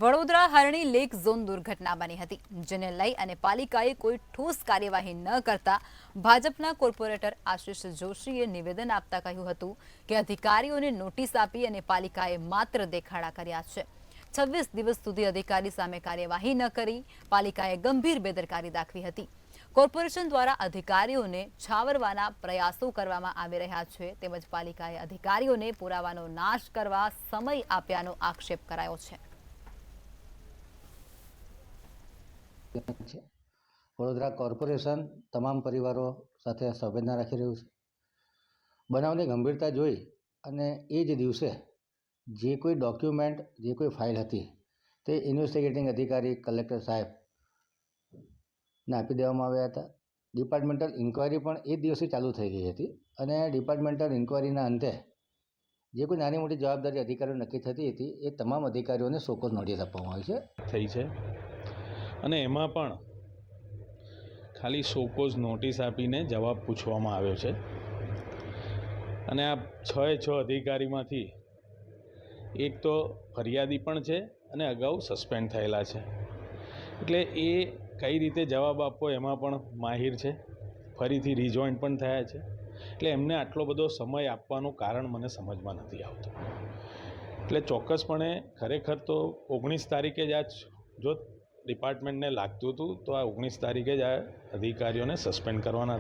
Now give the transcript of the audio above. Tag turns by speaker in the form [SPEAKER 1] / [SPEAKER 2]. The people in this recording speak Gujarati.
[SPEAKER 1] વડોદરા હરણી લેક ઝોન દુર્ઘટના બની હતી, જેને લઈ અને પાલિકાએ કોઈ ઠોસ કાર્યવાહી ન કરતા ભાજપના કોર્પોરેટર આશિષ જોશીએ નિવેદન આપતા કહ્યું હતું કે અધિકારીઓને નોટિસ આપી અને પાલિકાએ માત્ર દેખાડા કર્યા છે। 26 દિવસ સુધી અધિકારી સામે કાર્યવાહી ન કરી પાલિકાએ ગંભીર બેદરકારી દાખવી હતી। કોર્પોરેશન દ્વારા અધિકારીઓને છાવરવાના પ્રયાસો કરવામાં આવી રહ્યા છે, તેમજ પાલિકાએ અધિકારીઓને પુરાવાનો નાશ કરવા સમય આપ્યાનો આક્ષેપ કરાયો છે।
[SPEAKER 2] વડોદરા કોર્પોરેશન તમામ પરિવારો સાથે સંવેદના રાખી રહ્યું છે। બનાવની ગંભીરતા જોઈ અને એ જ દિવસે જે કોઈ ડોક્યુમેન્ટ, જે કોઈ ફાઇલ હતી તે ઇન્વેસ્ટિગેટિંગ અધિકારી કલેક્ટર સાહેબને આપી દેવામાં આવ્યા હતા। ડિપાર્ટમેન્ટલ ઇન્ક્વાયરી પણ એ જ દિવસે ચાલુ થઈ ગઈ હતી અને ડિપાર્ટમેન્ટલ ઇન્ક્વાયરીના અંતે જે કોઈ નાની મોટી જવાબદારી અધિકારીઓ નક્કી થતી હતી એ તમામ અધિકારીઓને શોકોઝ નોટિસ આપવામાં આવી
[SPEAKER 3] છે અને એમાં પણ ખાલી શોકોઝ નોટિસ આપીને જવાબ પૂછવામાં આવ્યો છે અને આ 6 અધિકારીમાંથી એક તો ફરિયાદી પણ છે અને અગાઉ સસ્પેન્ડ થયેલા છે, એટલે એ કઈ રીતે જવાબ આપવો એમાં પણ માહિર છે, ફરીથી રિજોઇન્ટ પણ થયા છે, એટલે એમને આટલો બધો સમય આપવાનું કારણ મને સમજમાં નથી આવતું। એટલે ચોક્કસપણે ખરેખર તો 19 તારીખે જ આ જો ડિપાર્ટમેન્ટને લાગતું હતું તો આ 19 તારીખે જ આ અધિકારીઓને સસ્પેન્ડ કરવાના હતા।